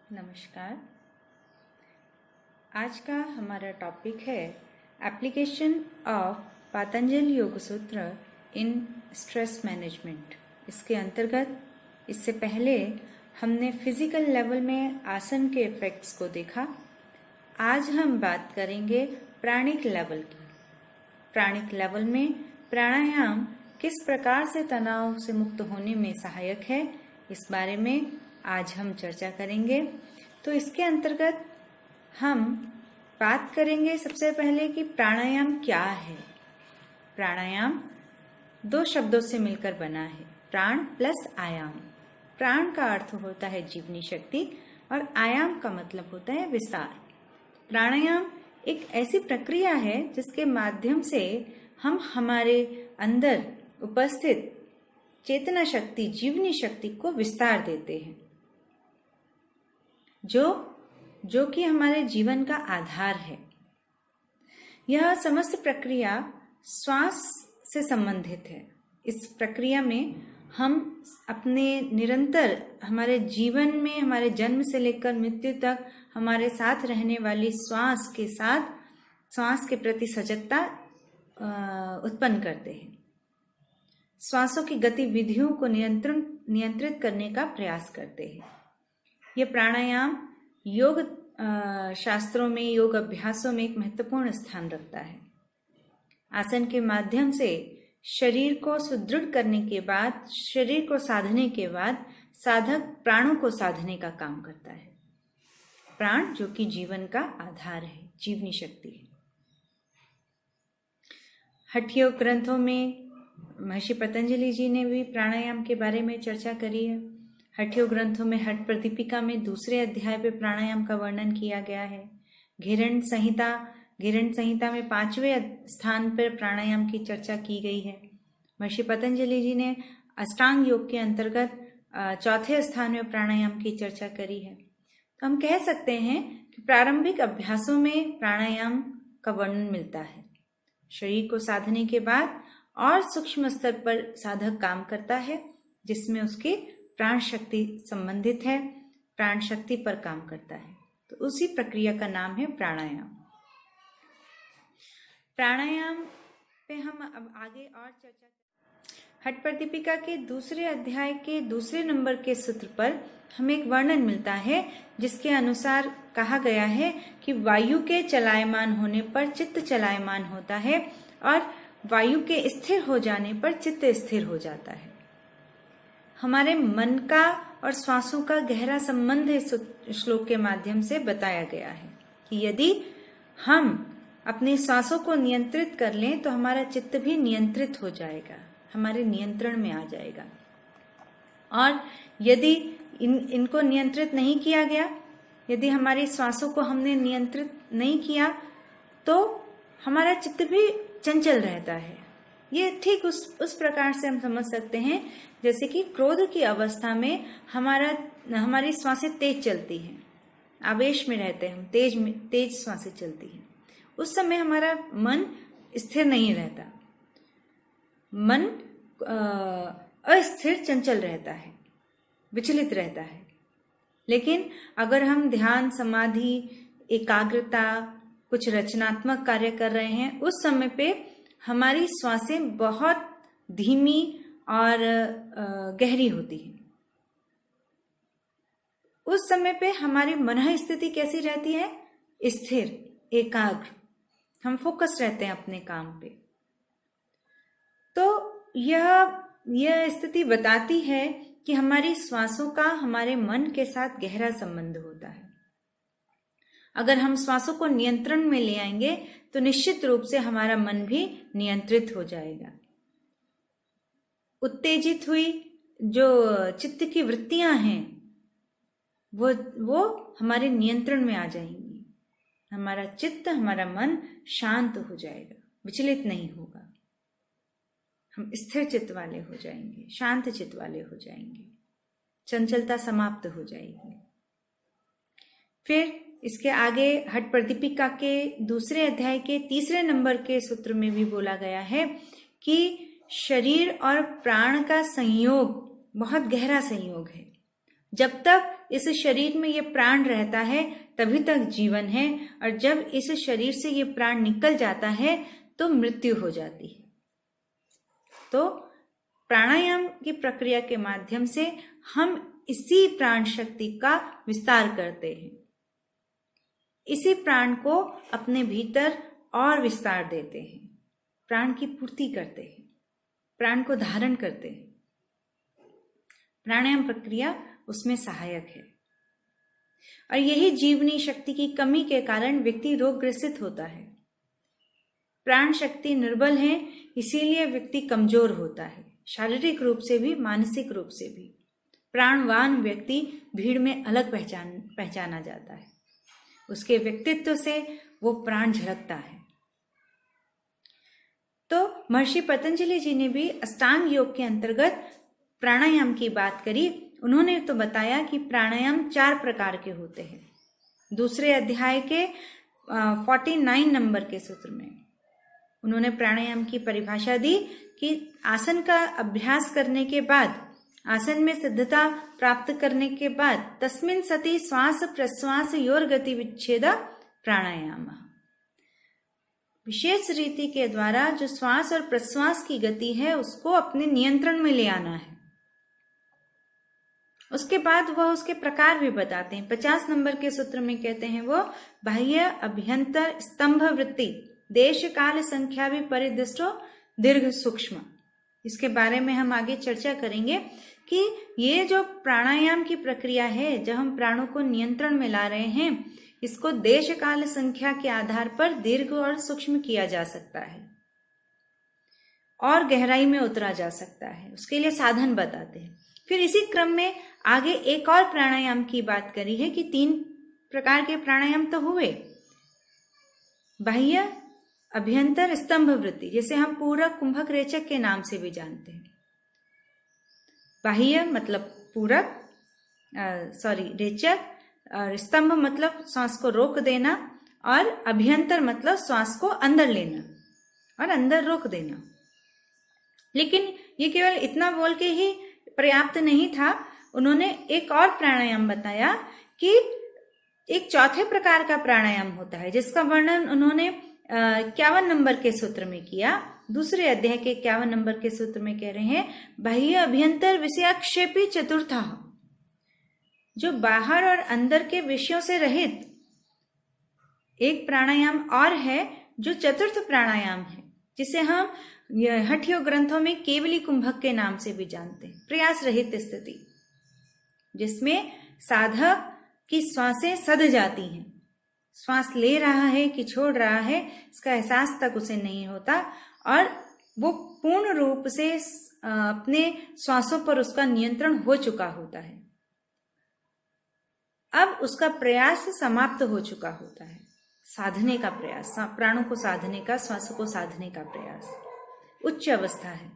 नमस्कार। आज का हमारा टॉपिक है एप्लीकेशन ऑफ पतंजलि योग सूत्र इन स्ट्रेस मैनेजमेंट। इसके अंतर्गत इससे पहले हमने फिजिकल लेवल में आसन के इफेक्ट्स को देखा। आज हम बात करेंगे प्राणिक लेवल की। प्राणिक लेवल में प्राणायाम किस प्रकार से तनाव से मुक्त होने में सहायक है, इस बारे में आज हम चर्चा करेंगे। तो इसके अंतर्गत हम बात करेंगे सबसे पहले कि प्राणायाम क्या है। प्राणायाम दो शब्दों से मिलकर बना है, प्राण प्लस आयाम। प्राण का अर्थ होता है जीवनी शक्ति और आयाम का मतलब होता है विस्तार। प्राणायाम एक ऐसी प्रक्रिया है जिसके माध्यम से हम हमारे अंदर उपस्थित चेतना शक्ति, जीवनी शक्ति को विस्तार देते हैं, जो कि हमारे जीवन का आधार है। यह समस्त प्रक्रिया श्वास से संबंधित है। इस प्रक्रिया में हम अपने निरंतर हमारे जीवन में, हमारे जन्म से लेकर मृत्यु तक हमारे साथ रहने वाली श्वास के साथ श्वास के प्रति सजगता उत्पन्न करते हैं। श्वासों की गतिविधियों को नियंत्रित करने का प्रयास करते हैं। यह प्राणायाम योग शास्त्रों में, योग अभ्यासों में एक महत्वपूर्ण स्थान रखता है। आसन के माध्यम से शरीर को सुदृढ़ करने के बाद, शरीर को साधने के बाद साधक प्राणों को साधने का काम करता है। प्राण जो कि जीवन का आधार है, जीवनी शक्ति है। हठ योग ग्रंथों में महर्षि पतंजलि जी ने भी प्राणायाम के बारे में चर्चा करी है। हठ योग ग्रंथों में हठ प्रदीपिका में दूसरे अध्याय पे प्राणायाम का वर्णन किया गया है। घिरण संहिता में 5वें स्थान पर प्राणायाम की चर्चा की गई है। महर्षि पतंजलि जी ने अष्टांग योग के अंतर्गत चौथे स्थान में प्राणायाम की चर्चा करी है। तो हम कह सकते हैं कि प्रारंभिक अभ्यासों में प्राणायाम का वर्णन मिलता है। शरीर को साधने के बाद और सूक्ष्म स्तर पर साधक काम करता है, जिसमें उसकी प्राण शक्ति संबंधित है, प्राण शक्ति पर काम करता है। तो उसी प्रक्रिया का नाम है प्राणायाम। प्राणायाम पे हम अब आगे और चर्चा। हठ प्रदीपिका के दूसरे अध्याय के दूसरे नंबर के सूत्र पर हमें एक वर्णन मिलता है, जिसके अनुसार कहा गया है कि वायु के चलायमान होने पर चित्त चलायमान होता है और वायु के स्थिर हो जाने पर चित्त स्थिर हो जाता है। हमारे मन का और श्वासों का गहरा संबंध इस श्लोक के माध्यम से बताया गया है कि यदि हम अपने श्वासों को नियंत्रित कर लें तो हमारा चित्त भी नियंत्रित हो जाएगा, हमारे नियंत्रण में आ जाएगा। और यदि इनको नियंत्रित नहीं किया गया, यदि हमारी श्वासों को हमने नियंत्रित नहीं किया, तो हमारा चित्त भी चंचल रहता है। ये ठीक उस प्रकार से हम समझ सकते हैं जैसे कि क्रोध की अवस्था में हमारी श्वासें तेज चलती हैं, आवेश में रहते हैं हम, तेज श्वासें चलती हैं। उस समय हमारा मन स्थिर नहीं रहता, मन अस्थिर चंचल रहता है, विचलित रहता है। लेकिन अगर हम ध्यान, समाधि, एकाग्रता, कुछ रचनात्मक कार्य कर रहे हैं, उस समय पे हमारी श्वासें बहुत धीमी और गहरी होती हैं। उस समय पे हमारी मन स्थिति कैसी रहती है? स्थिर, एकाग्र, हम फोकस रहते हैं अपने काम पे। तो यह स्थिति बताती है कि हमारी श्वासों का हमारे मन के साथ गहरा संबंध होता है। अगर हम श्वासों को नियंत्रण में ले आएंगे तो निश्चित रूप से हमारा मन भी नियंत्रित हो जाएगा। उत्तेजित हुई जो चित्त की वृत्तियां हैं वो हमारे नियंत्रण में आ जाएंगी। हमारा चित्त, हमारा मन शांत हो जाएगा, विचलित नहीं होगा। हम स्थिर चित्त वाले हो जाएंगे, शांत चित्त वाले हो जाएंगे, चंचलता समाप्त हो जाएगी। फिर इसके आगे हठ प्रदीपिका के दूसरे अध्याय के तीसरे नंबर के सूत्र में भी बोला गया है कि शरीर और प्राण का संयोग बहुत गहरा संयोग है, जब तक इस शरीर में ये प्राण रहता है तभी तक जीवन है, और जब इस शरीर से ये प्राण निकल जाता है तो मृत्यु हो जाती है। तो प्राणायाम की प्रक्रिया के माध्यम से हम इसी प्राण शक्ति का विस्तार करते हैं, इसी प्राण को अपने भीतर और विस्तार देते हैं, प्राण की पूर्ति करते हैं, प्राण को धारण करते हैं। प्राणायाम प्रक्रिया उसमें सहायक है, और यही जीवनी शक्ति की कमी के कारण व्यक्ति रोग ग्रसित होता है। प्राण शक्ति निर्बल है, इसीलिए व्यक्ति कमजोर होता है, शारीरिक रूप से भी मानसिक रूप से भी। प्राणवान व्यक्ति भीड़ में अलग पहचाना जाता है, उसके व्यक्तित्व से वो प्राण झलकता है। तो महर्षि पतंजलि जी ने भी अष्टांग योग के अंतर्गत प्राणायाम की बात करी। उन्होंने तो बताया कि प्राणायाम 4 प्रकार के होते हैं। दूसरे अध्याय के 49 नंबर के सूत्र में उन्होंने प्राणायाम की परिभाषा दी कि आसन का अभ्यास करने के बाद, आसन में सिद्धता प्राप्त करने के बाद, तस्मिन् सति श्वास प्रश्वास योर गति विच्छेद प्राणायाम। विशेष रीति के द्वारा जो श्वास और प्रश्वास की गति है उसको अपने नियंत्रण में ले आना है। उसके बाद वह उसके प्रकार भी बताते हैं। 50 नंबर के सूत्र में कहते हैं वो बाह्य अभ्यंतर स्तंभ वृत्ति देश काल संख्या भी परिदृष्टो दीर्घ सूक्ष्म। इसके बारे में हम आगे चर्चा करेंगे कि ये जो प्राणायाम की प्रक्रिया है, जब हम प्राणों को नियंत्रण में ला रहे हैं, इसको देश काल संख्या के आधार पर दीर्घ और सूक्ष्म किया जा सकता है और गहराई में उतरा जा सकता है। उसके लिए साधन बताते हैं। फिर इसी क्रम में आगे एक और प्राणायाम की बात करी है कि 3 प्रकार के प्राणायाम तो हुए। बाह्य अभ्यंतर स्तंभ वृत्ति, जिसे हम पूरक कुंभक रेचक के नाम से भी जानते हैं। बाह्य मतलब पूरक, रेचक, और स्तंभ मतलब श्वास को रोक देना, और अभ्यंतर मतलब श्वास को अंदर लेना और अंदर रोक देना। लेकिन ये केवल इतना बोल के ही पर्याप्त नहीं था। उन्होंने एक और प्राणायाम बताया कि एक चौथे प्रकार का प्राणायाम होता है, जिसका वर्णन उन्होंने 51 नंबर के सूत्र में किया। दूसरे अध्याय के 51 नंबर के सूत्र में कह रहे हैं बाह्य अभ्यंतर विषयाक्षेपी चतुर्था, जो बाहर और अंदर के विषयों से रहित एक प्राणायाम और है जो चतुर्थ प्राणायाम है, जिसे हम हठ योग ग्रंथों में केवली कुंभक के नाम से भी जानते हैं। प्रयास रहित स्थिति, जिसमें साधक की श्वासें सध जाती हैं, श्वास ले रहा है कि छोड़ रहा है इसका एहसास तक उसे नहीं होता, और वो पूर्ण रूप से अपने श्वासों पर उसका नियंत्रण हो चुका होता है। अब उसका प्रयास समाप्त हो चुका होता है, साधने का प्रयास, प्राणों को साधने का, श्वासों को साधने का प्रयास उच्च अवस्था है,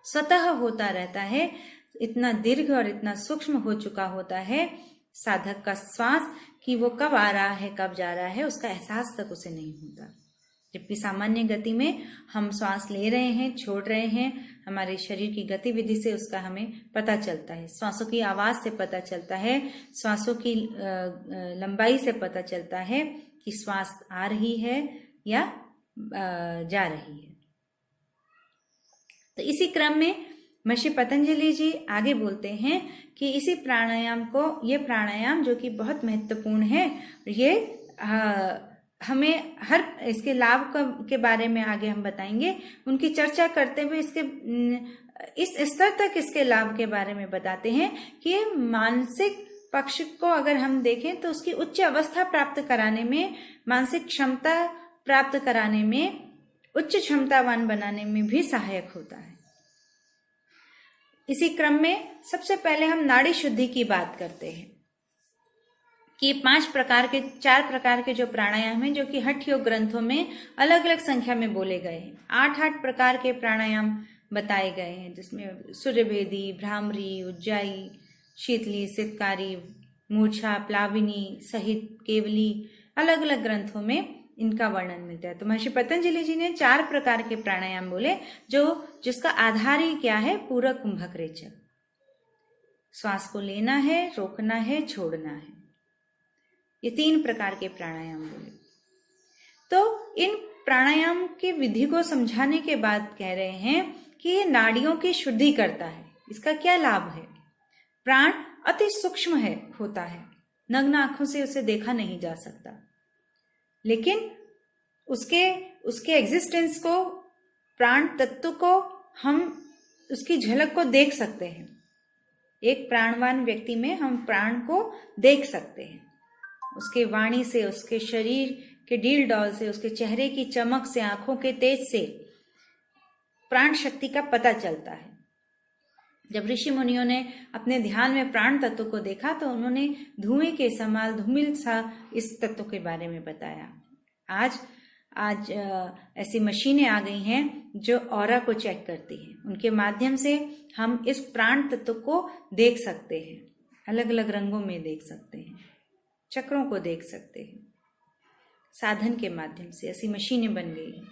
स्वतः होता रहता है। इतना दीर्घ और इतना सूक्ष्म हो चुका होता है साधक का श्वास कि वो कब आ रहा है कब जा रहा है उसका एहसास तक उसे नहीं होता। जबकि सामान्य गति में हम श्वास ले रहे हैं, छोड़ रहे हैं, हमारे शरीर की गतिविधि से उसका हमें पता चलता है, श्वासों की आवाज से पता चलता है, श्वासों की लंबाई से पता चलता है कि श्वास आ रही है या जा रही है। तो इसी क्रम में महर्षि पतंजलि जी आगे बोलते हैं कि इसी प्राणायाम को, ये प्राणायाम जो कि बहुत महत्वपूर्ण है, ये हमें हर इसके लाभ के बारे में आगे हम बताएंगे। उनकी चर्चा करते हुए इसके इस स्तर तक इसके लाभ के बारे में बताते हैं कि मानसिक पक्ष को अगर हम देखें तो उसकी उच्च अवस्था प्राप्त कराने में, मानसिक क्षमता प्राप्त कराने में, उच्च क्षमतावान बनाने में भी सहायक होता है। इसी क्रम में सबसे पहले हम नाड़ी शुद्धि की बात करते हैं कि 4 प्रकार के जो प्राणायाम हैं, जो कि हठ योग ग्रंथों में अलग अलग संख्या में बोले गए हैं। 8 प्रकार के प्राणायाम बताए गए हैं, जिसमें सूर्यभेदी, भ्रामरी, उज्जाई, शीतली, सितकारी, मूर्छा, प्लाविनी सहित केवली अलग अलग ग्रंथों में इनका वर्णन मिलता है। तो महर्षि पतंजलि जी ने 4 प्रकार के प्राणायाम बोले, जिसका आधार ही क्या है, पूरक कुंभक रेचक। श्वास को लेना है, रोकना है, छोड़ना है। ये 3 प्रकार के प्राणायाम बोले। तो इन प्राणायाम की विधि को समझाने के बाद कह रहे हैं कि ये नाड़ियों की शुद्धि करता है। इसका क्या लाभ है? प्राण अति सूक्ष्म होता है, नग्न आंखों से उसे देखा नहीं जा सकता, लेकिन उसके एग्जिस्टेंस को, प्राण तत्व को हम उसकी झलक को देख सकते हैं। एक प्राणवान व्यक्ति में हम प्राण को देख सकते हैं, उसके वाणी से, उसके शरीर के डील डॉल से, उसके चेहरे की चमक से, आंखों के तेज से प्राण शक्ति का पता चलता है। जब ऋषि मुनियों ने अपने ध्यान में प्राण तत्व को देखा तो उन्होंने धुएं के समान धूमिल सा इस तत्व के बारे में बताया। आज ऐसी मशीनें आ गई हैं जो ऑरा को चेक करती हैं। उनके माध्यम से हम इस प्राण तत्व को देख सकते हैं, अलग अलग रंगों में देख सकते हैं, चक्रों को देख सकते हैं। साधन के माध्यम से ऐसी मशीनें बन गई हैं।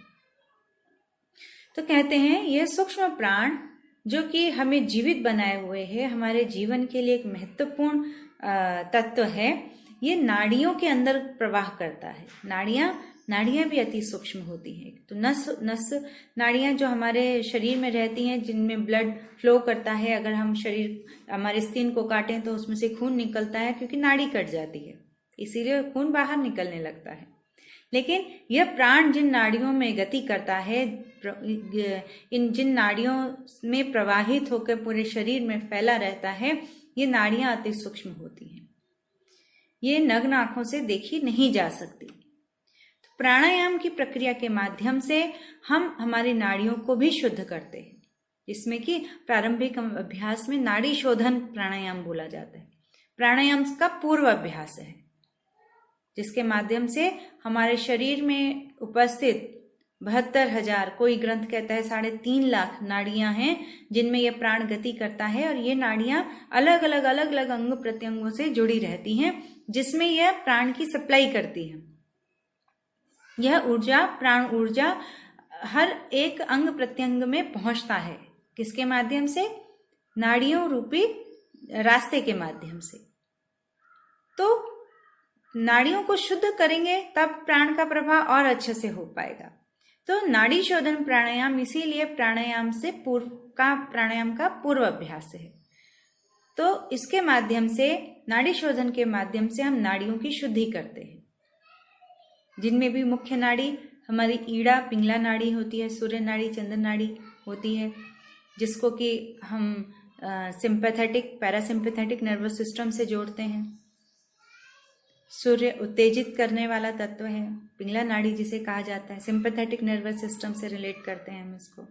तो कहते हैं यह सूक्ष्म प्राण जो कि हमें जीवित बनाए हुए है, हमारे जीवन के लिए एक महत्वपूर्ण तत्व है, ये नाड़ियों के अंदर प्रवाह करता है। नाड़ियां भी अति सूक्ष्म होती हैं। तो नस नाड़ियां जो हमारे शरीर में रहती हैं, जिनमें ब्लड फ्लो करता है। अगर हम हमारे स्किन को काटें तो उसमें से खून निकलता है, क्योंकि नाड़ी कट जाती है, इसीलिए खून बाहर निकलने लगता है। लेकिन यह प्राण जिन नाड़ियों में गति करता है, जिन नाड़ियों में प्रवाहित होकर पूरे शरीर में फैला रहता है, ये नाड़ियां अति सूक्ष्म होती हैं। ये नग्न आंखों से देखी नहीं जा सकती। तो प्राणायाम की प्रक्रिया के माध्यम से हम हमारी नाड़ियों को भी शुद्ध करते हैं, जिसमें कि प्रारंभिक अभ्यास में नाड़ी शोधन प्राणायाम बोला जाता है। प्राणायाम का पूर्व अभ्यास है, जिसके माध्यम से हमारे शरीर में उपस्थित 72,000, कोई ग्रंथ कहता है 3.5 लाख नाड़ियां हैं जिनमें यह प्राण गति करता है। और ये नाड़ियां अलग अलग अंग प्रत्यंगों से जुड़ी रहती हैं, जिसमें यह प्राण की सप्लाई करती है। यह ऊर्जा, प्राण ऊर्जा हर एक अंग प्रत्यंग में पहुंचता है। किसके माध्यम से? नाड़ियों रूपी रास्ते के माध्यम से। तो नाड़ियों को शुद्ध करेंगे तब प्राण का प्रवाह और अच्छे से हो पाएगा। तो नाड़ी शोधन प्राणायाम इसीलिए प्राणायाम का पूर्व अभ्यास है। तो इसके माध्यम से, नाड़ी शोधन के माध्यम से हम नाड़ियों की शुद्धि करते हैं, जिनमें भी मुख्य नाड़ी हमारी ईड़ा पिंगला नाड़ी होती है, सूर्य नाड़ी, चंद्र नाड़ी होती है, जिसको कि हम सिंपैथेटिक पैरासिम्पैथेटिक नर्वस सिस्टम से जोड़ते हैं। सूर्य उत्तेजित करने वाला तत्व है, पिंगला नाड़ी जिसे कहा जाता है, सिंपैथेटिक नर्वस सिस्टम से रिलेट करते हैं हम इसको।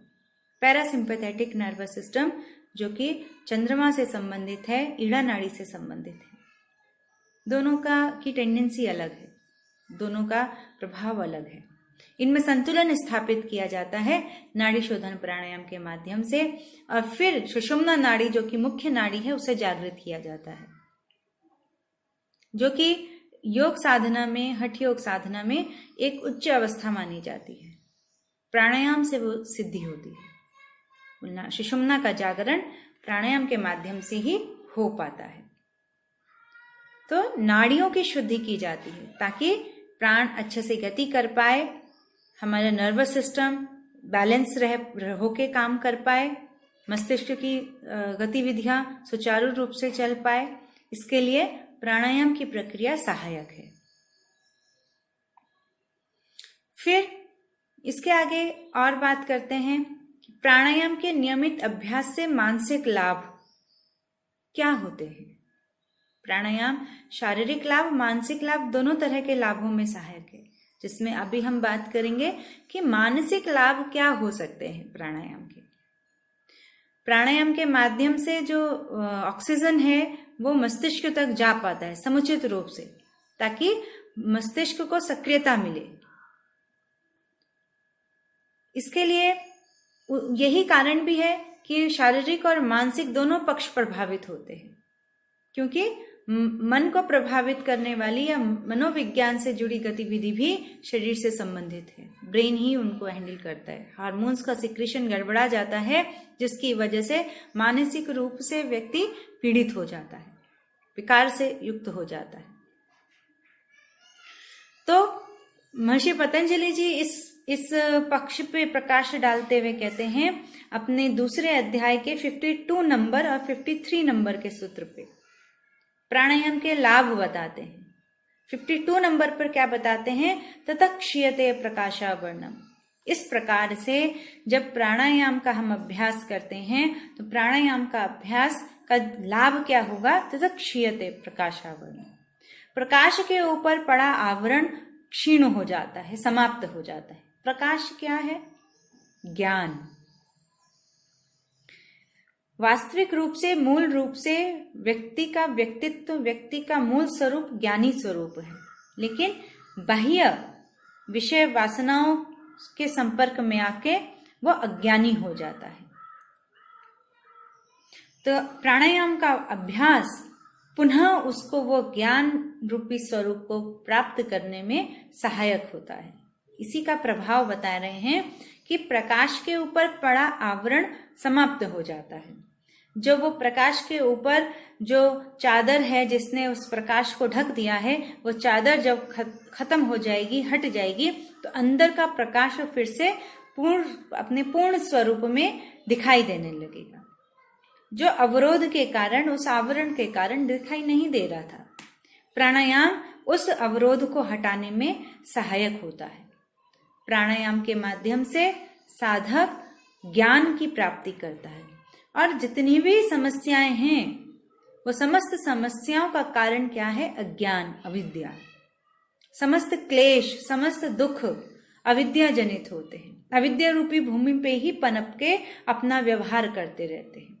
पैरासिम्पैथेटिक नर्वस सिस्टम जो कि चंद्रमा से संबंधित है, ईड़ा नाड़ी से संबंधित है। दोनों की टेंडेंसी अलग है, दोनों का प्रभाव अलग है। इनमें संतुलन स्थापित किया जाता है नाड़ी शोधन प्राणायाम के माध्यम से, और फिर सुषुम्ना नाड़ी जो कि मुख्य नाड़ी है उसे जागृत किया जाता है, जो कि योग साधना में, हठ योग साधना में एक उच्च अवस्था मानी जाती है। प्राणायाम से वो सिद्धि होती है। सुषुम्ना का जागरण प्राणायाम के माध्यम से ही हो पाता है। तो नाड़ियों की शुद्धि की जाती है ताकि प्राण अच्छे से गति कर पाए, हमारा नर्वस सिस्टम बैलेंस होके काम कर पाए, मस्तिष्क की गतिविधियां सुचारू रूप से चल पाए। इसके लिए प्राणायाम की प्रक्रिया सहायक है। फिर इसके आगे और बात करते हैं कि प्राणायाम के नियमित अभ्यास से मानसिक लाभ क्या होते हैं। प्राणायाम शारीरिक लाभ, मानसिक लाभ दोनों तरह के लाभों में सहायक है, जिसमें अभी हम बात करेंगे कि मानसिक लाभ क्या हो सकते हैं प्राणायाम के। प्राणायाम के माध्यम से जो ऑक्सीजन है वो मस्तिष्क तक जा पाता है समुचित रूप से, ताकि मस्तिष्क को सक्रियता मिले। इसके लिए यही कारण भी है कि शारीरिक और मानसिक दोनों पक्ष प्रभावित होते हैं, क्योंकि मन को प्रभावित करने वाली या मनोविज्ञान से जुड़ी गतिविधि भी शरीर से संबंधित है। ब्रेन ही उनको हैंडल करता है। हार्मोन्स का सिक्रेशन गड़बड़ा जाता है, जिसकी वजह से मानसिक रूप से व्यक्ति पीड़ित हो जाता है, विकार से युक्त हो जाता है। तो महर्षि पतंजलि जी इस पक्ष पे प्रकाश डालते हुए कहते हैं अपने दूसरे अध्याय के 52 नंबर और 53 नंबर के सूत्र पे प्राणायाम के लाभ बताते हैं। 52 नंबर पर क्या बताते हैं? ततः क्षीयते प्रकाशावर्णम। इस प्रकार से जब प्राणायाम का हम अभ्यास करते हैं तो प्राणायाम का अभ्यास का लाभ क्या होगा? ततः क्षीयते प्रकाशावर्णम। प्रकाश के ऊपर पड़ा आवरण क्षीण हो जाता है, समाप्त हो जाता है। प्रकाश क्या है? ज्ञान। वास्तविक रूप से, मूल रूप से व्यक्ति का व्यक्तित्व, व्यक्ति का मूल स्वरूप ज्ञानी स्वरूप है, लेकिन बाह्य विषय वासनाओं के संपर्क में आके वो अज्ञानी हो जाता है। तो प्राणायाम का अभ्यास पुनः उसको वो ज्ञान रूपी स्वरूप को प्राप्त करने में सहायक होता है। इसी का प्रभाव बता रहे हैं कि प्रकाश के ऊपर पड़ा आवरण समाप्त हो जाता है। जो वो प्रकाश के ऊपर जो चादर है जिसने उस प्रकाश को ढक दिया है, वो चादर जब खत्म हो जाएगी, हट जाएगी, तो अंदर का प्रकाश फिर से अपने पूर्ण स्वरूप में दिखाई देने लगेगा, जो अवरोध के कारण, उस आवरण के कारण दिखाई नहीं दे रहा था। प्राणायाम उस अवरोध को हटाने में सहायक होता है। प्राणायाम के माध्यम से साधक ज्ञान की प्राप्ति करता है, और जितनी भी समस्याएं हैं वो समस्त समस्याओं का कारण क्या है? अज्ञान, अविद्या। समस्त क्लेश, समस्त दुख अविद्या जनित होते हैं। अविद्या रूपी भूमि पे ही पनप के अपना व्यवहार करते रहते हैं।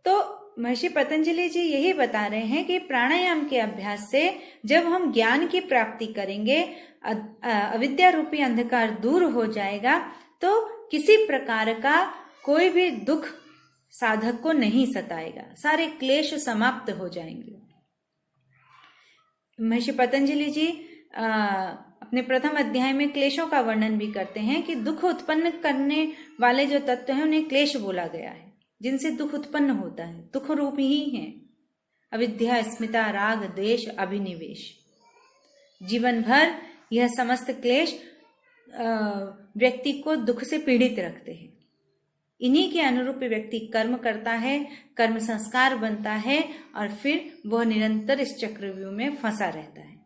तो महर्षि पतंजलि जी यही बता रहे हैं कि प्राणायाम के अभ्यास से जब हम ज्ञान की प्राप्ति करेंगे, अविद्या रूपी अंधकार दूर हो जाएगा, तो किसी प्रकार का कोई भी दुख साधक को नहीं सताएगा, सारे क्लेश समाप्त हो जाएंगे। महर्षि पतंजलि जी अपने प्रथम अध्याय में क्लेशों का वर्णन भी करते हैं कि दुख उत्पन्न करने वाले जो तत्व हैं उन्हें क्लेश बोला गया है, जिनसे दुख उत्पन्न होता है, दुख रूप ही है। अविद्या, अस्मिता, राग, द्वेष, अभिनिवेश। जीवन भर यह समस्त क्लेश व्यक्ति को दुख से पीड़ित रखते हैं। इन्हीं के अनुरूप व्यक्ति कर्म करता है, कर्म संस्कार बनता है, और फिर वह निरंतर इस चक्रव्यूह में फंसा रहता है।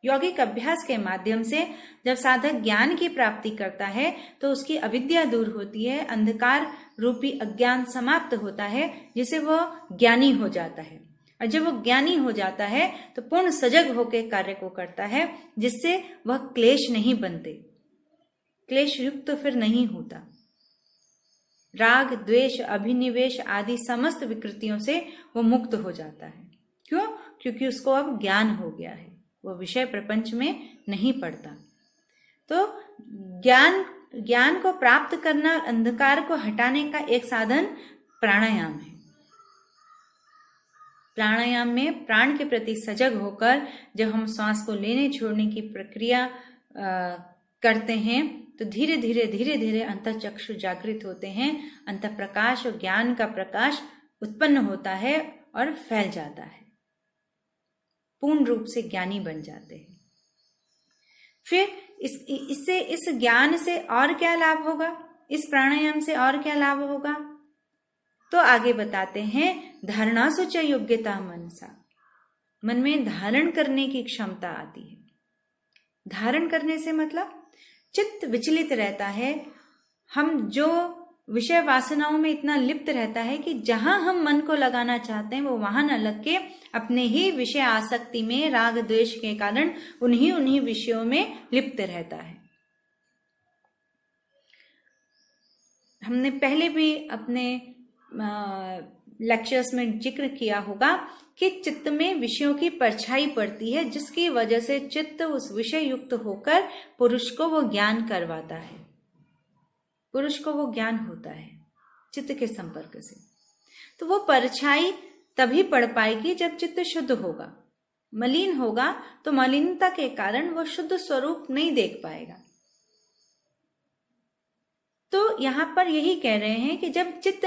यौगिक अभ्यास के माध्यम से जब साधक ज्ञान की प्राप्ति करता है तो उसकी अविद्या दूर होती है, अंधकार रूपी अज्ञान समाप्त होता है, जिसे वह ज्ञानी हो जाता है। और जब वो ज्ञानी हो जाता है तो पूर्ण सजग होकर कार्य को करता है, जिससे वह क्लेश नहीं बनते, क्लेश युक्त तो फिर नहीं होता। राग, द्वेष, अभिनिवेश आदि समस्त विकृतियों से वो मुक्त हो जाता है। क्यों? क्योंकि उसको अब ज्ञान हो गया है, वो विषय प्रपंच में नहीं पड़ता। तो ज्ञान को प्राप्त करना, अंधकार को हटाने का एक साधन प्राणायाम है। प्राणायाम में प्राण के प्रति सजग होकर जब हम श्वास को लेने छोड़ने की प्रक्रिया करते हैं तो धीरे धीरे अंतःचक्षु जागृत होते हैं, अंतः प्रकाश और ज्ञान का प्रकाश उत्पन्न होता है और फैल जाता है, पूर्ण रूप से ज्ञानी बन जाते हैं। फिर इससे, इस ज्ञान से और क्या लाभ होगा? इस प्राणायाम से और क्या लाभ होगा? तो आगे बताते हैं, धारणा सुच योग्यता मनसा, मन में धारण करने की क्षमता आती है। धारण करने से मतलब चित्त विचलित रहता है। हम जो विषय वासनाओं में इतना लिप्त रहता है कि जहां हम मन को लगाना चाहते हैं वो वहां न लग के अपने ही विषय आसक्ति में, राग द्वेष के कारण उन्हीं विषयों में लिप्त रहता है। हमने पहले भी अपने लेक्चर्स में जिक्र किया होगा कि चित्त में विषयों की परछाई पड़ती है, जिसकी वजह से चित्त उस विषय युक्त होकर पुरुष को वो ज्ञान करवाता है, पुरुष को वो ज्ञान होता है चित्त के संपर्क से। तो वो परछाई तभी पढ़ पाएगी जब चित्त शुद्ध होगा। मलिन होगा तो मलिनता के कारण वह शुद्ध स्वरूप नहीं देख पाएगा। तो यहाँ पर यही कह रहे हैं कि जब चित्त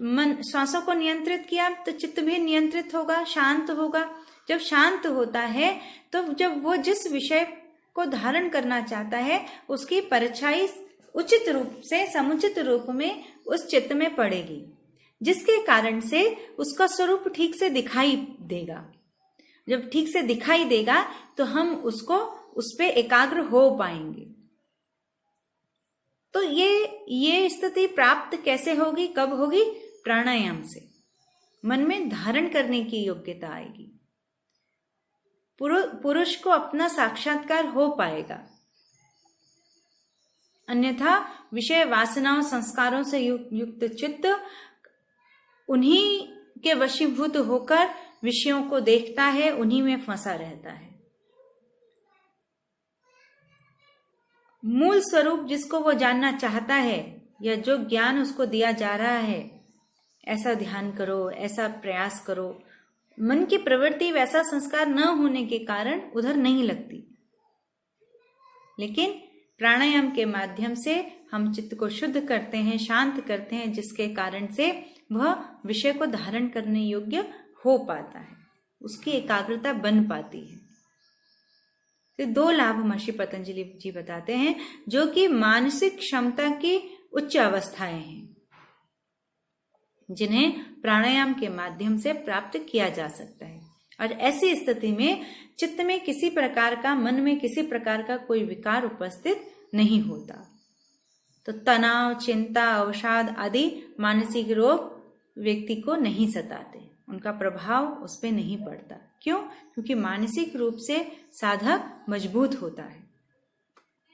मन श्वासों को नियंत्रित किया तो चित्त भी नियंत्रित होगा, शांत होगा। जब शांत होता है तो जब वो जिस विषय को धारण करना चाहता है उसकी परछाई उचित रूप से, समुचित रूप में उस चित्त में पड़ेगी, जिसके कारण से उसका स्वरूप ठीक से दिखाई देगा। जब ठीक से दिखाई देगा तो हम उस पे एकाग्र हो पाएंगे। तो ये स्थिति प्राप्त कैसे होगी, कब होगी? प्राणायाम से मन में धारण करने की योग्यता आएगी। पुरुष को अपना साक्षात्कार हो पाएगा। अन्यथा विषय वासनाओं संस्कारों से युक्त चित्त उन्हीं के वशीभूत होकर विषयों को देखता है, उन्हीं में फंसा रहता है। मूल स्वरूप जिसको वो जानना चाहता है या जो ज्ञान उसको दिया जा रहा है, ऐसा ध्यान करो, ऐसा प्रयास करो, मन की प्रवृत्ति वैसा संस्कार न होने के कारण उधर नहीं लगती। लेकिन प्राणायाम के माध्यम से हम चित्त को शुद्ध करते हैं, शांत करते हैं, जिसके कारण से वह विषय को धारण करने योग्य हो पाता है, उसकी एकाग्रता बन पाती है। तो 2 लाभ महर्षि पतंजलि जी बताते हैं जो कि मानसिक क्षमता की उच्च अवस्थाएं हैं, जिन्हें प्राणायाम के माध्यम से प्राप्त किया जा सकता है। और ऐसी स्थिति में चित्त में किसी प्रकार का, मन में किसी प्रकार का कोई विकार उपस्थित नहीं होता। तो तनाव, चिंता, अवसाद आदि मानसिक रोग व्यक्ति को नहीं सताते, उनका प्रभाव उस पर नहीं पड़ता। क्यों? क्योंकि मानसिक रूप से साधक मजबूत होता है।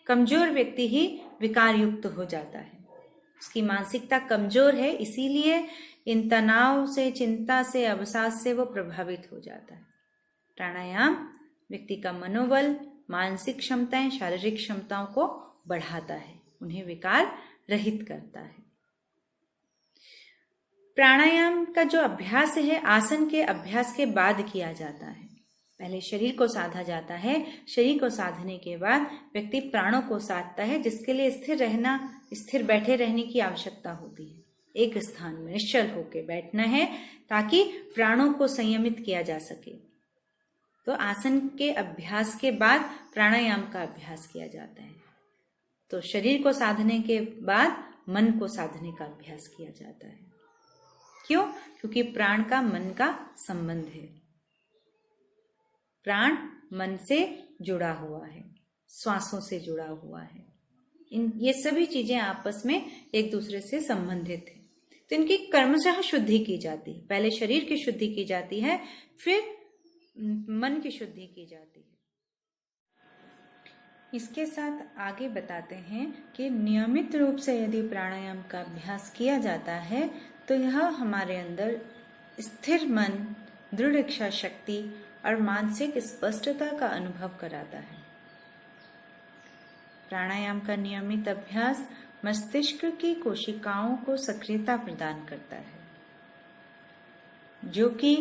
कमजोर व्यक्ति ही विकार युक्त हो जाता है, उसकी मानसिकता कमजोर है, इसीलिए इन तनाव से, चिंता से, अवसाद से वो प्रभावित हो जाता है। प्राणायाम व्यक्ति का मनोबल, मानसिक क्षमताएं, शारीरिक क्षमताओं को बढ़ाता है, उन्हें विकार रहित करता है। प्राणायाम का जो अभ्यास है आसन के अभ्यास के बाद किया जाता है। पहले शरीर को साधा जाता है, शरीर को साधने के बाद व्यक्ति प्राणों को साधता है, जिसके लिए स्थिर बैठे रहने की आवश्यकता होती है। एक स्थान में निश्चल होकर बैठना है ताकि प्राणों को संयमित किया जा सके। तो आसन के अभ्यास के बाद प्राणायाम का अभ्यास किया जाता है। तो शरीर को साधने के बाद मन को साधने का अभ्यास किया जाता है। क्यों? क्योंकि प्राण का मन का संबंध है। प्राण मन से जुड़ा हुआ है, श्वासों से जुड़ा हुआ है। ये सभी चीजें आपस में एक दूसरे से संबंधित है। तो इनकी कर्मशः शुद्धि की जाती है। पहले शरीर की शुद्धि की जाती है, फिर मन की शुद्धि की जाती है। इसके साथ आगे बताते हैं कि नियमित रूप से यदि प्राणायाम का अभ्यास किया जाता है तो यह हमारे अंदर स्थिर मन, दृढ़ इच्छा शक्ति और मानसिक स्पष्टता का अनुभव कराता है। प्राणायाम का नियमित अभ्यास मस्तिष्क की कोशिकाओं को सक्रियता प्रदान करता है, जो कि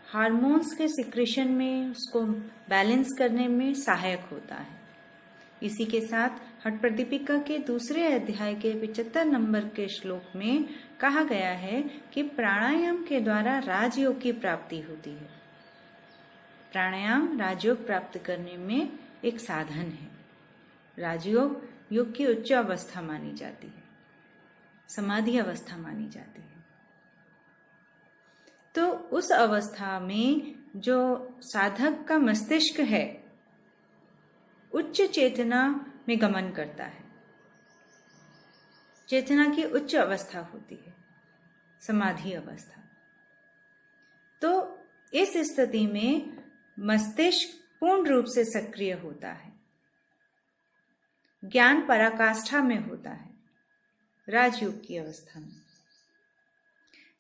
हार्मोन्स के सिक्रेशन में, उसको बैलेंस करने में सहायक होता है। इसी के साथ हठ प्रदीपिका के दूसरे अध्याय के 75 नंबर के श्लोक में कहा गया है कि प्राणायाम के द्वारा राजयोग की प्राप्ति होती है। प्राणायाम राजयोग प्राप्त करने में एक साधन है। राजयोग योग की उच्च अवस्था मानी जाती है, समाधि अवस्था मानी जाती है। तो उस अवस्था में जो साधक का मस्तिष्क है उच्च चेतना में गमन करता है, चेतना की उच्च अवस्था होती है, समाधि अवस्था। तो इस स्थिति में मस्तिष्क पूर्ण रूप से सक्रिय होता है, ज्ञान पराकाष्ठा में होता है, राजयोग की अवस्था में।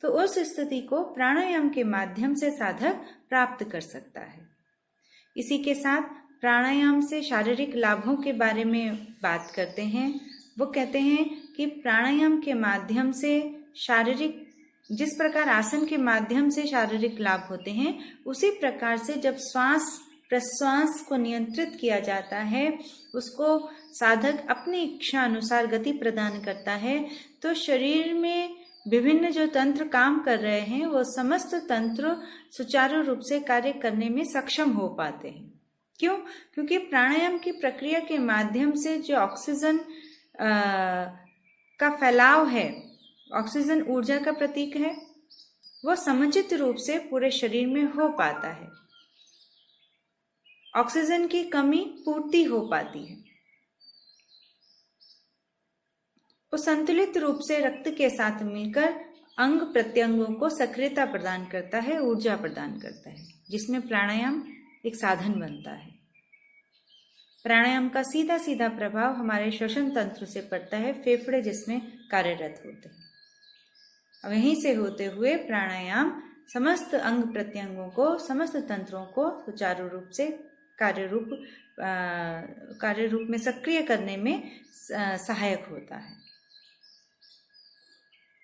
तो उस स्थिति को प्राणायाम के माध्यम से साधक प्राप्त कर सकता है। इसी के साथ प्राणायाम से शारीरिक लाभों के बारे में बात करते हैं। वो कहते हैं कि प्राणायाम के माध्यम से शारीरिक जिस प्रकार आसन के माध्यम से शारीरिक लाभ होते हैं, उसी प्रकार से जब श्वास प्रश्वास को नियंत्रित किया जाता है, उसको साधक अपनी इच्छा अनुसार गति प्रदान करता है, तो शरीर में विभिन्न जो तंत्र काम कर रहे हैं वो समस्त तंत्र सुचारू रूप से कार्य करने में सक्षम हो पाते हैं। क्यों? क्योंकि प्राणायाम की प्रक्रिया के माध्यम से जो ऑक्सीजन का फैलाव है, ऑक्सीजन ऊर्जा का प्रतीक है, वो समुचित रूप से पूरे शरीर में हो पाता है। ऑक्सीजन की कमी पूर्ति हो पाती है। वो संतुलित रूप से रक्त के साथ मिलकर अंग प्रत्यंगों को सक्रियता प्रदान करता है, ऊर्जा प्रदान करता है, जिसमें प्राणायाम एक साधन बनता है। प्राणायाम का सीधा सीधा प्रभाव हमारे श्वसन तंत्र से पड़ता है, फेफड़े जिसमें कार्यरत होते हैं। वहीं से होते हुए प्राणायाम समस्त अंग प्रत्यंगों को, समस्त तंत्रों को सुचारू रूप से कार्य रूप में सक्रिय करने में सहायक होता है।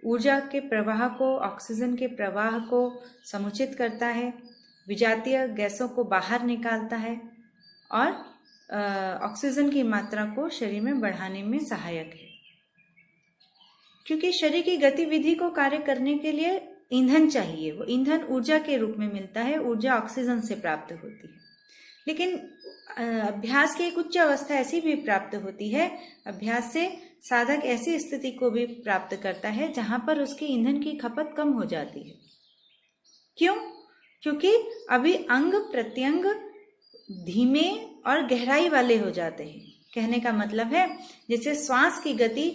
ऊर्जा के प्रवाह को, ऑक्सीजन के प्रवाह को समुचित करता है, विजातीय गैसों को बाहर निकालता है और ऑक्सीजन की मात्रा को शरीर में बढ़ाने में सहायक है। क्योंकि शरीर की गतिविधि को कार्य करने के लिए ईंधन चाहिए, वो ईंधन ऊर्जा के रूप में मिलता है, ऊर्जा ऑक्सीजन से प्राप्त होती है। लेकिन अभ्यास की एक उच्च अवस्था ऐसी भी प्राप्त होती है, अभ्यास से साधक ऐसी स्थिति को भी प्राप्त करता है जहां पर उसकी ईंधन की खपत कम हो जाती है। क्यों? क्योंकि अभी अंग प्रत्यंग धीमे और गहराई वाले हो जाते हैं। कहने का मतलब है, जैसे श्वास की गति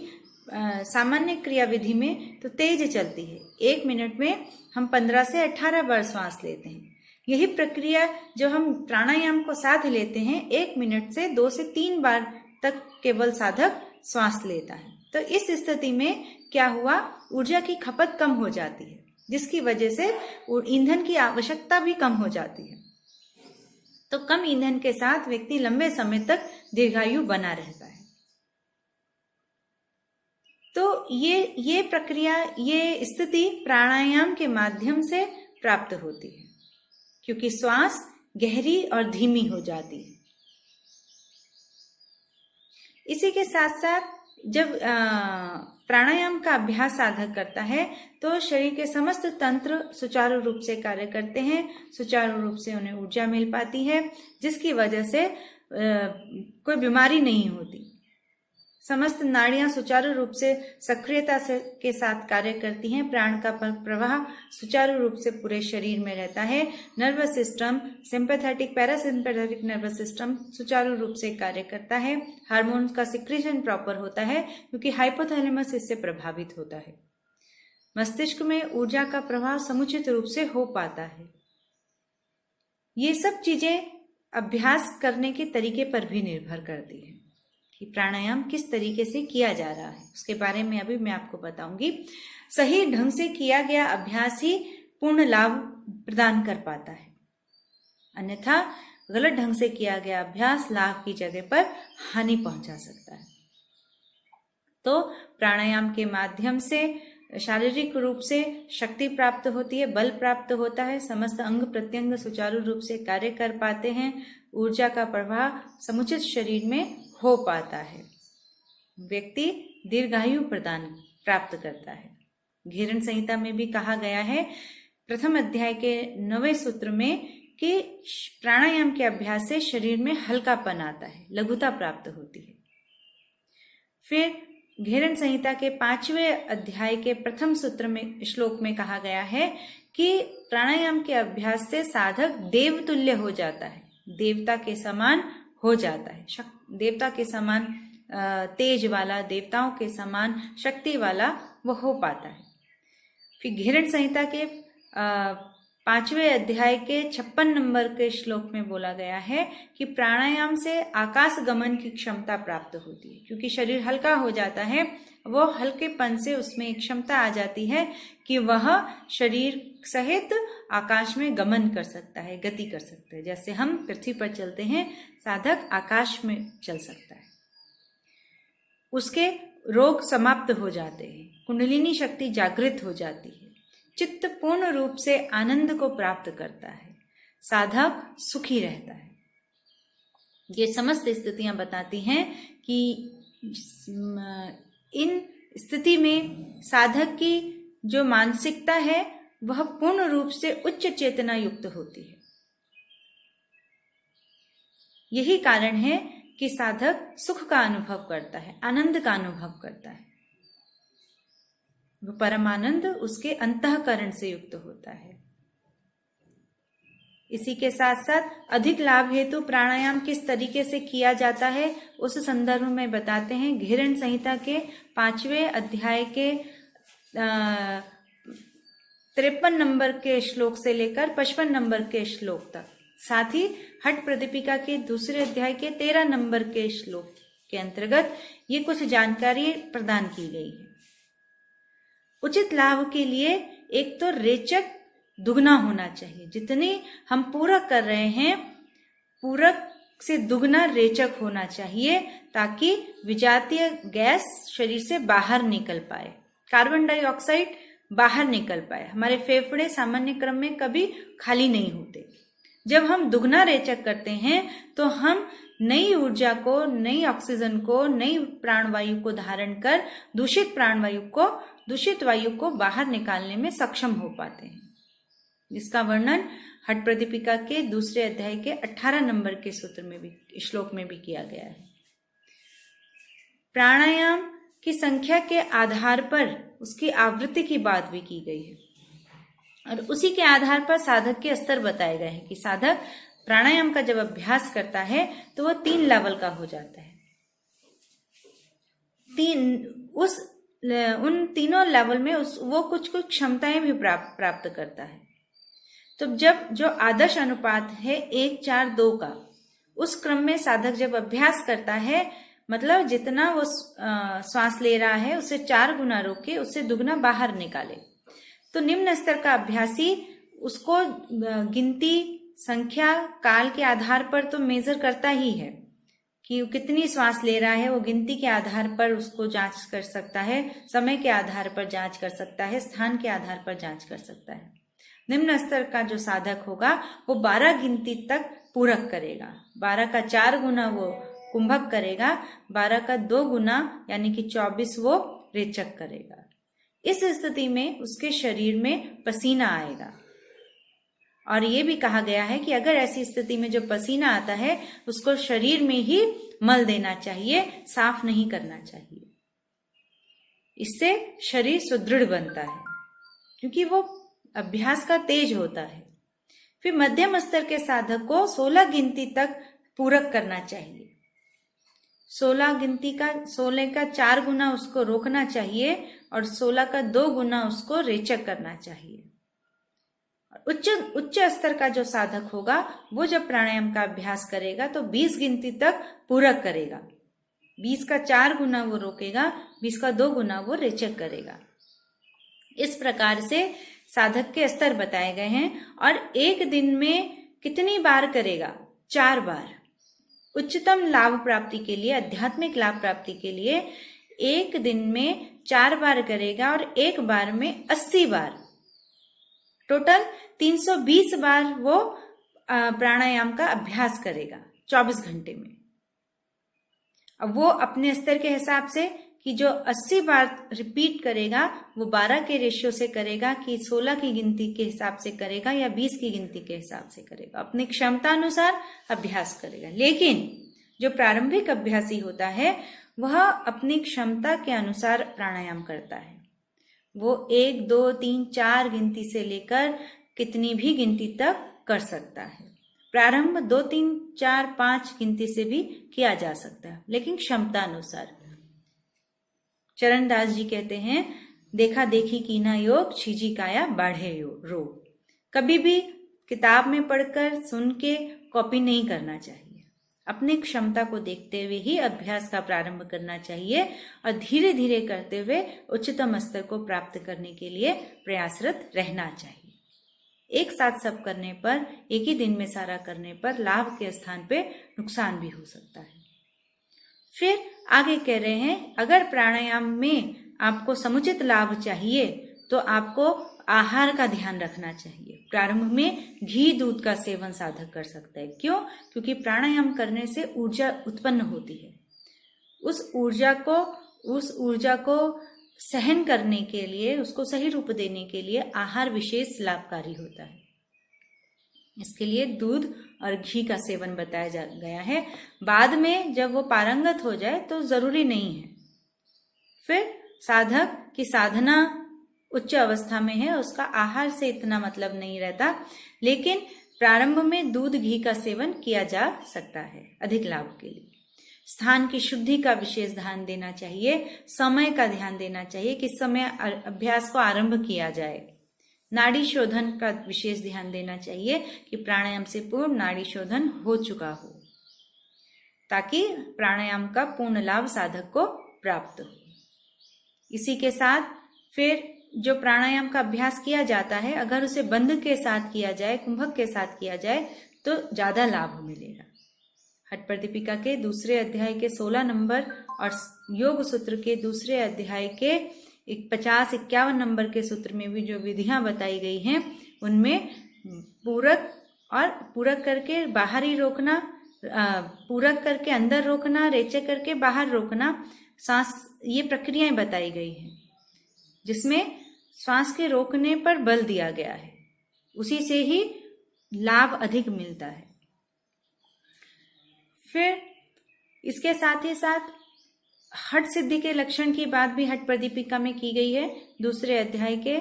सामान्य क्रियाविधि में तो तेज चलती है, 1 मिनट में हम 15 से 18 बार श्वास लेते हैं। यही प्रक्रिया जो हम प्राणायाम को साध लेते हैं, 1 मिनट से 2 से 3 बार तक केवल साधक श्वास लेता है। तो इस स्थिति में क्या हुआ, ऊर्जा की खपत कम हो जाती है, जिसकी वजह से ईंधन की आवश्यकता भी कम हो जाती है। तो कम ईंधन के साथ व्यक्ति लंबे समय तक दीर्घायु बना रहता है। तो ये प्रक्रिया, ये स्थिति प्राणायाम के माध्यम से प्राप्त होती है, क्योंकि श्वास गहरी और धीमी हो जाती है। इसी के साथ साथ जब प्राणायाम का अभ्यास साधक करता है तो शरीर के समस्त तंत्र सुचारू रूप से कार्य करते हैं, सुचारू रूप से उन्हें ऊर्जा मिल पाती है, जिसकी वजह से कोई बीमारी नहीं होती। समस्त नाड़ियां सुचारू रूप से सक्रियता के साथ कार्य करती हैं, प्राण का प्रवाह सुचारू रूप से पूरे शरीर में रहता है। Nervous system, sympathetic parasympathetic nervous system सुचारू रूप से कार्य करता है। हार्मोन्स का सिक्रीशन प्रॉपर होता है, क्योंकि हाइपोथैलेमस इससे प्रभावित होता है। मस्तिष्क में ऊर्जा का प्रवाह समुचित रूप से हो पाता है। ये सब चीजें अभ्यास करने के तरीके पर भी निर्भर करती है कि प्राणायाम किस तरीके से किया जा रहा है, उसके बारे में अभी मैं आपको बताऊंगी। सही ढंग से किया गया अभ्यास ही पूर्ण लाभ प्रदान कर पाता है, अन्यथा गलत ढंग से किया गया अभ्यास लाभ की जगह पर हानि पहुंचा सकता है। तो प्राणायाम के माध्यम से शारीरिक रूप से शक्ति प्राप्त होती है, बल प्राप्त होता है, समस्त अंग प्रत्यंग सुचारू रूप से कार्य कर पाते हैं, ऊर्जा का प्रवाह समुचित शरीर में हो पाता है, व्यक्ति दीर्घायु प्रदान प्राप्त करता है। घेरन संहिता में भी कहा गया है, प्रथम अध्याय के 9वें सूत्र में, कि प्राणायाम के अभ्यास से शरीर में हल्कापन आता है, लघुता प्राप्त होती है। फिर घेरन संहिता के 5वें अध्याय के प्रथम सूत्र में, श्लोक में कहा गया है कि प्राणायाम के अभ्यास से साधक देवतुल्य हो जाता है, देवता के समान हो जाता है, देवता के समान तेज वाला, देवताओं के समान शक्ति वाला वो हो पाता है। फिर घेरन संहिता के 5वें अध्याय के 56 नंबर के श्लोक में बोला गया है कि प्राणायाम से आकाश गमन की क्षमता प्राप्त होती है, क्योंकि शरीर हल्का हो जाता है, वो हल्केपन से उसमें एक क्षमता आ जाती है कि वह शरीर सहित आकाश में गमन कर सकता है, गति कर सकता है। जैसे हम पृथ्वी पर चलते हैं, साधक आकाश में चल सकता है, उसके रोग समाप्त हो जाते हैं, कुंडलिनी शक्ति जागृत हो जाती है, चित्त पूर्ण रूप से आनंद को प्राप्त करता है, साधक सुखी रहता है। ये समस्त स्थितियां बताती हैं कि इन स्थिति में साधक की जो मानसिकता है वह पूर्ण रूप से उच्च चेतना युक्त होती है। यही कारण है कि साधक सुख का अनुभव करता है, आनंद का अनुभव करता है। वो परमानंद उसके अंतःकरण से युक्त होता है। इसी के साथ साथ अधिक लाभ हेतु प्राणायाम किस तरीके से किया जाता है उस संदर्भ में बताते हैं। घेरन संहिता के 5वें अध्याय के 53 नंबर के श्लोक से लेकर 55 नंबर के श्लोक तक, साथ ही हठ प्रदीपिका के दूसरे अध्याय के 13 नंबर के श्लोक के अंतर्गत ये कुछ जानकारी प्रदान की गई है। उचित लाभ के लिए एक तो रेचक दुगना होना चाहिए। जितनी हम पूरक कर रहे हैं, पूरक से दुगना रेचक होना चाहिए ताकि विजातीय गैस शरीर से बाहर निकल पाए, कार्बन डाइऑक्साइड बाहर निकल पाए। हमारे फेफड़े सामान्य क्रम में कभी खाली नहीं होते। जब हम दुगना रेचक करते हैं तो हम नई ऊर्जा को, नई ऑक्सीजन को, नई प्राणवायु को धारण कर दूषित वायु को बाहर निकालने में सक्षम हो पाते हैं, जिसका वर्णन हठ प्रदीपिका के दूसरे अध्याय के 18 नंबर के सूत्र में भी, श्लोक में भी किया गया है। प्राणायाम की संख्या के आधार पर उसकी आवृत्ति की बात भी की गई है और उसी के आधार पर साधक के स्तर बताए गए हैं कि साधक प्राणायाम का जब अभ्यास करता है तो वह 3 लेवल का हो जाता है। उन तीनों लेवल में वो कुछ क्षमताएं भी प्राप्त करता है। तो जब जो आदर्श अनुपात है 1:4:2 का, उस क्रम में साधक जब अभ्यास करता है, मतलब जितना वो श्वास ले रहा है उससे 4 गुना रोके, उससे दुगना बाहर निकाले, तो निम्न स्तर का अभ्यासी उसको गिनती, संख्या, काल के आधार पर तो मेजर करता ही है कि कितनी श्वास ले रहा है। वो गिनती के आधार पर उसको जांच कर सकता है, समय के आधार पर जांच कर सकता है, स्थान के आधार पर जांच कर सकता है। निम्न स्तर का जो साधक होगा वो 12 गिनती तक पूरक करेगा, 12 का 4 गुना वो कुंभक करेगा, 12 का 2 गुना यानी कि 24 वो रेचक करेगा। इस स्थिति में उसके शरीर में पसीना आएगा और ये भी कहा गया है कि अगर ऐसी स्थिति में जो पसीना आता है उसको शरीर में ही मल देना चाहिए, साफ नहीं करना चाहिए। इससे शरीर सुदृढ़ बनता है क्योंकि वो अभ्यास का तेज होता है। फिर मध्यम स्तर के साधक को 16 गिनती तक पूरक करना चाहिए। 16 का 4 गुना उसको रोकना चाहिए और 16 का 2 गुना उसको रेचक करना चाहिए। उच्च स्तर का जो साधक होगा वो जब प्राणायाम का अभ्यास करेगा तो 20 गिनती तक पूरक करेगा, 20 का 4 गुना वो रोकेगा, 20 का 2 गुना वो रेचक करेगा। इस प्रकार से साधक के स्तर बताए गए हैं और एक दिन में कितनी बार करेगा? 4 बार। उच्चतम लाभ प्राप्ति के लिए, आध्यात्मिक लाभ प्राप्ति के लिए एक दिन में 4 बार करेगा और एक बार में 80 बार, टोटल 320 बार वो प्राणायाम का अभ्यास करेगा 24 घंटे में। अब वो अपने स्तर के हिसाब से कि जो 80 बार रिपीट करेगा वो 12 के रेशियो से करेगा कि 16 की गिनती के हिसाब से करेगा या 20 की गिनती के हिसाब से करेगा, अपनी क्षमता अनुसार अभ्यास करेगा। लेकिन जो प्रारंभिक अभ्यासी होता है वह अपनी क्षमता के अनुसार प्राणायाम करता है। वो 1, 2, 3, 4 गिनती से लेकर कितनी भी गिनती तक कर सकता है। प्रारंभ 2, 3, 4, 5 गिनती से भी किया जा सकता है, लेकिन क्षमता अनुसार। चरणदास जी कहते हैं, देखा देखी कीना योग, छीजी काया बाढ़े रोग। कभी भी किताब में पढ़कर सुन के कॉपी नहीं करना चाहिए। अपनी क्षमता को देखते हुए ही अभ्यास का प्रारंभ करना चाहिए और धीरे धीरे करते हुए उच्चतम स्तर को प्राप्त करने के लिए प्रयासरत रहना चाहिए। एक साथ सब करने पर, एक ही दिन में सारा करने पर लाभ के स्थान पे नुकसान भी हो सकता है। फिर आगे कह रहे हैं, अगर प्राणायाम में आपको समुचित लाभ चाहिए तो आपको आहार का ध्यान रखना चाहिए। प्रारंभ में घी दूध का सेवन साधक कर सकता है। क्यों? क्योंकि प्राणायाम करने से ऊर्जा उत्पन्न होती है। उस ऊर्जा को सहन करने के लिए, उसको सही रूप देने के लिए आहार विशेष लाभकारी होता है। इसके लिए दूध और घी का सेवन बताया गया है। बाद में जब वो पारंगत हो जाए तो जरूरी नहीं है। फिर साधक की साधना उच्च अवस्था में है, उसका आहार से इतना मतलब नहीं रहता, लेकिन प्रारंभ में दूध घी का सेवन किया जा सकता है अधिक लाभ के लिए। स्थान की शुद्धि का विशेष ध्यान देना चाहिए। समय का ध्यान देना चाहिए, किस समय अभ्यास को आरंभ किया जाए। नाड़ी शोधन का विशेष ध्यान देना चाहिए कि प्राणायाम से पूर्व नाड़ी शोधन हो चुका हो, ताकि प्राणायाम का पूर्ण लाभ साधक को प्राप्त हो। इसी के साथ फिर जो प्राणायाम का अभ्यास किया जाता है, अगर उसे बंध के साथ किया जाए, कुंभक के साथ किया जाए तो ज्यादा लाभ मिलेगा। हठ प्रदीपिका के दूसरे अध्याय के 16 नंबर और योग सूत्र के दूसरे अध्याय के 50-51 नंबर के सूत्र में भी जो विधियां बताई गई हैं, उनमें पूरक करके बाहर ही रोकना, पूरक करके अंदर रोकना, रेचक करके बाहर रोकना, सांस, ये प्रक्रियाएं बताई गई हैं, जिसमें श्वास के रोकने पर बल दिया गया है। उसी से ही लाभ अधिक मिलता है। फिर इसके साथ ही साथ हठ सिद्धि के लक्षण की बात भी हठ प्रदीपिका में की गई है दूसरे अध्याय के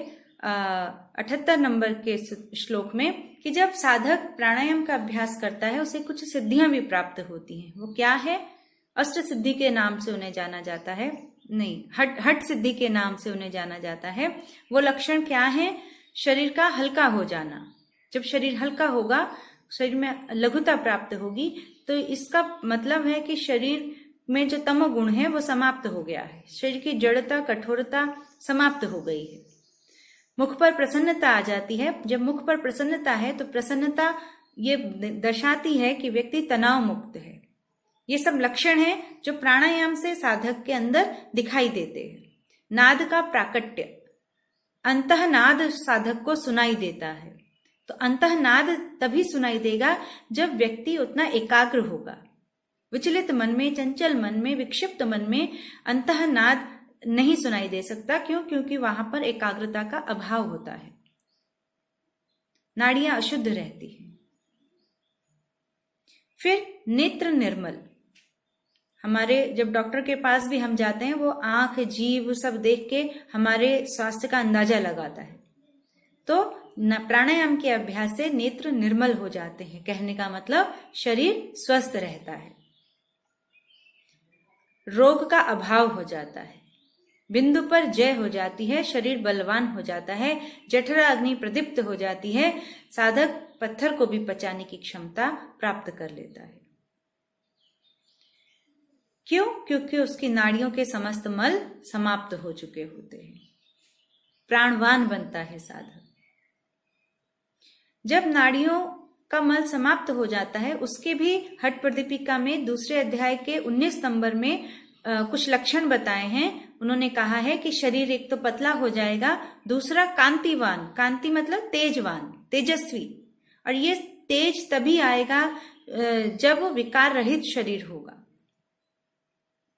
78 नंबर के श्लोक में, कि जब साधक प्राणायाम का अभ्यास करता है उसे कुछ सिद्धियां भी प्राप्त होती हैं। वो क्या है? अष्ट सिद्धि के नाम से उन्हें जाना जाता है, नहीं, हठ सिद्धि के नाम से उन्हें जाना जाता है। वो लक्षण क्या है? शरीर का हल्का हो जाना। जब शरीर हल्का होगा, शरीर में लघुता प्राप्त होगी, तो इसका मतलब है कि शरीर में जो तमोगुण है वो समाप्त हो गया है। शरीर की जड़ता, कठोरता समाप्त हो गई है। मुख पर प्रसन्नता आ जाती है। जब मुख पर प्रसन्नता है तो प्रसन्नता ये दर्शाती है कि व्यक्ति तनाव मुक्त है। ये सब लक्षण हैं जो प्राणायाम से साधक के अंदर दिखाई देते हैं। नाद का प्राकट्य, अंतःनाद साधक को सुनाई देता है। तो अंतःनाद तभी सुनाई देगा जब व्यक्ति उतना एकाग्र होगा। विचलित मन में, चंचल मन में, विक्षिप्त मन में अंतःनाद नहीं सुनाई दे सकता। क्यों? क्योंकि वहां पर एकाग्रता का अभाव होता है, नाड़ियां अशुद्ध रहती हैं। फिर नेत्र निर्मल, हमारे जब डॉक्टर के पास भी हम जाते हैं, वो आंख, जीभ सब देख के हमारे स्वास्थ्य का अंदाजा लगाता है। तो प्राणायाम के अभ्यास से नेत्र निर्मल हो जाते हैं। कहने का मतलब शरीर स्वस्थ रहता है, रोग का अभाव हो जाता है, बिंदु पर जय हो जाती है, शरीर बलवान हो जाता है, जठरा अग्नि प्रदीप्त हो जाती है, साधक पत्थर को भी पचाने की क्षमता प्राप्त कर लेता है। क्यों? क्योंकि उसकी नाड़ियों के समस्त मल समाप्त हो चुके होते हैं, प्राणवान बनता है साधक। जब नाड़ियों का मल समाप्त हो जाता है, उसके भी हठ प्रदीपिका में दूसरे अध्याय के 19 नंबर में कुछ लक्षण बताए हैं। उन्होंने कहा है कि शरीर एक तो पतला हो जाएगा, दूसरा कांतिवान, कांति मतलब तेजवान, तेजस्वी, और ये तेज तभी आएगा जब विकार रहित शरीर होगा।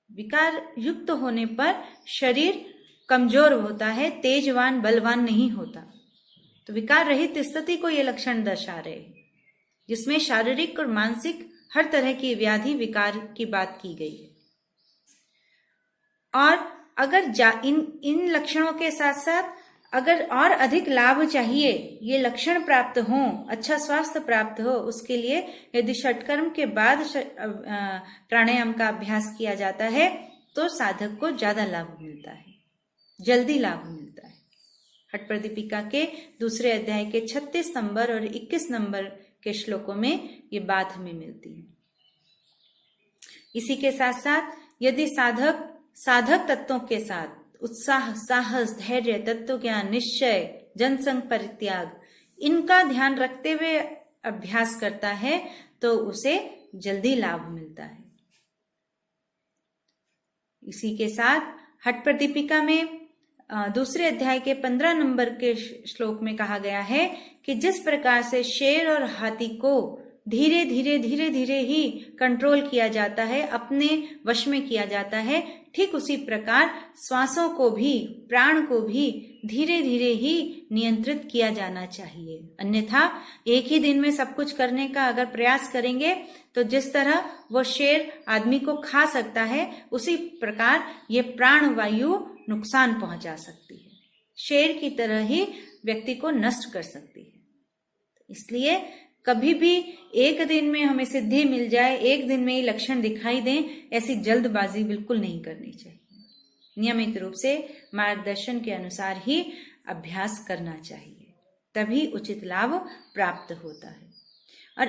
विकार युक्त होने पर शरीर कमजोर होता है, तेजवान बलवान नहीं होता। तो विकार रहित स्थिति को ये लक्षण दर्शा रहे हैं, जिसमें शारीरिक और मानसिक हर तरह की व्याधि विकार की बात की गई है। और अगर इन लक्षणों के साथ साथ अगर और अधिक लाभ चाहिए, ये लक्षण प्राप्त हो, अच्छा स्वास्थ्य प्राप्त हो, उसके लिए यदि षटकर्म के बाद प्राणायाम का अभ्यास किया जाता है तो साधक को ज्यादा लाभ मिलता है, जल्दी लाभ मिलता है। हठ प्रदीपिका के दूसरे अध्याय के 36 नंबर और 21 नंबर के श्लोकों में ये बात हमें मिलती है। इसी के साथ साथ यदि साधक तत्वों के साथ उत्साह, साहस, धैर्य, तत्व ज्ञान, निश्चय, जनसंग परित्याग, इनका ध्यान रखते हुए अभ्यास करता है तो उसे जल्दी लाभ मिलता है। इसी के साथ हठ प्रदीपिका में दूसरे अध्याय के 15 नंबर के श्लोक में कहा गया है कि जिस प्रकार से शेर और हाथी को धीरे धीरे ही कंट्रोल किया जाता है, अपने वश में किया जाता है, ठीक उसी प्रकार श्वासों को भी, प्राण को भी धीरे धीरे ही नियंत्रित किया जाना चाहिए। अन्यथा एक ही दिन में सब कुछ करने का अगर प्रयास करेंगे तो जिस तरह वो शेर आदमी को खा सकता है, उसी प्रकार ये प्राण वायु नुकसान पहुंचा सकती है, शेर की तरह ही व्यक्ति को नष्ट कर सकती है। इसलिए कभी भी एक दिन में हमें सिद्धि मिल जाए, एक दिन में ही लक्षण दिखाई दें, ऐसी जल्दबाजी बिल्कुल नहीं करनी चाहिए। नियमित रूप से मार्गदर्शन के अनुसार ही अभ्यास करना चाहिए, तभी उचित लाभ प्राप्त होता है। और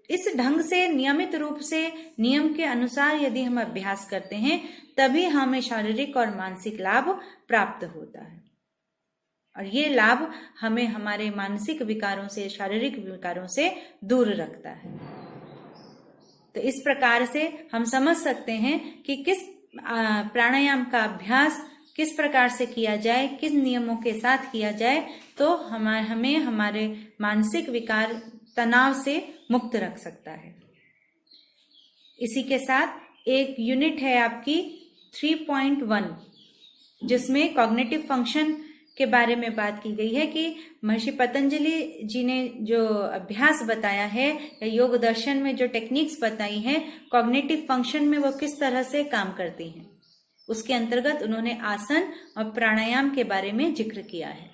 इस ढंग से नियमित रूप से नियम के अनुसार यदि हम अभ्यास करते हैं, तभी हमें शारीरिक और मानसिक लाभ प्राप्त होता है। और ये लाभ हमें हमारे मानसिक विकारों से, शारीरिक विकारों से दूर रखता है। तो इस प्रकार से हम समझ सकते हैं कि किस प्राणायाम का अभ्यास किस प्रकार से किया जाए, किस नियमों के साथ किया जाए, तो हमें हमारे मानसिक विकार, तनाव से मुक्त रख सकता है। इसी के साथ एक यूनिट है आपकी 3.1, जिसमें कॉग्निटिव फंक्शन के बारे में बात की गई है कि महर्षि पतंजलि जी ने जो अभ्यास बताया है या योग दर्शन में जो टेक्निक्स बताई हैं, कॉग्निटिव फंक्शन में वो किस तरह से काम करती हैं। उसके अंतर्गत उन्होंने आसन और प्राणायाम के बारे में जिक्र किया है।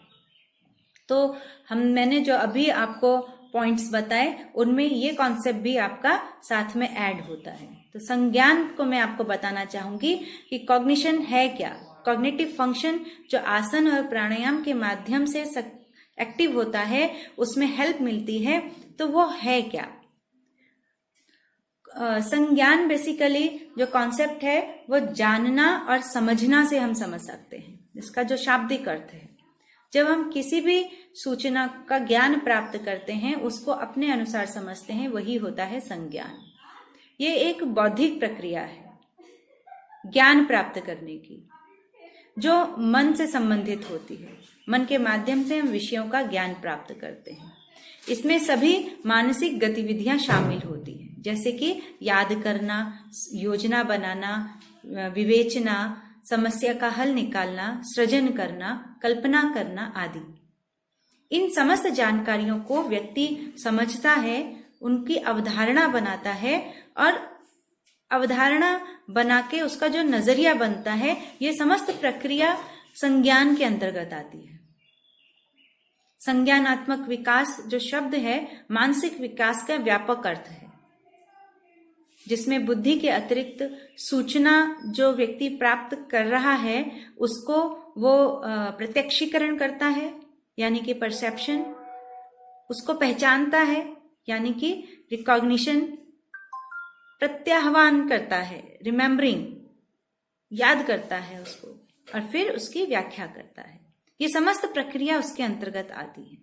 तो मैंने जो अभी आपको पॉइंट्स बताए, उनमें ये कॉन्सेप्ट भी आपका साथ में ऐड होता है। तो संज्ञान को मैं आपको बताना चाहूंगी कि कॉग्निशन है क्या। कॉग्निटिव फंक्शन जो आसन और प्राणायाम के माध्यम से एक्टिव होता है, उसमें हेल्प मिलती है, तो वो है क्या। संज्ञान बेसिकली जो कॉन्सेप्ट है वो जानना और समझना से हम समझ सकते हैं। इसका जो शाब्दिक अर्थ है, जब हम किसी भी सूचना का ज्ञान प्राप्त करते हैं, उसको अपने अनुसार समझते हैं, वही होता है संज्ञान। ये एक बौद्धिक प्रक्रिया है ज्ञान प्राप्त करने की, जो मन से संबंधित होती है। मन के माध्यम से हम विषयों का ज्ञान प्राप्त करते हैं। इसमें सभी मानसिक गतिविधियां शामिल होती हैं, जैसे कि याद करना, योजना बनाना, विवेचना, समस्या का हल निकालना, सृजन करना, कल्पना करना आदि। इन समस्त जानकारियों को व्यक्ति समझता है, उनकी अवधारणा बनाता है, और अवधारणा बना के उसका जो नजरिया बनता है, ये समस्त प्रक्रिया संज्ञान के अंतर्गत आती है। संज्ञानात्मक विकास जो शब्द है, मानसिक विकास का व्यापक अर्थ है, जिसमें बुद्धि के अतिरिक्त सूचना जो व्यक्ति प्राप्त कर रहा है, उसको वो प्रत्यक्षीकरण करता है, यानी कि परसेप्शन, उसको पहचानता है, यानी कि रिकॉग्निशन, प्रत्याह्वान करता है, रिमेम्बरिंग, याद करता है उसको, और फिर उसकी व्याख्या करता है। ये समस्त प्रक्रिया उसके अंतर्गत आती है।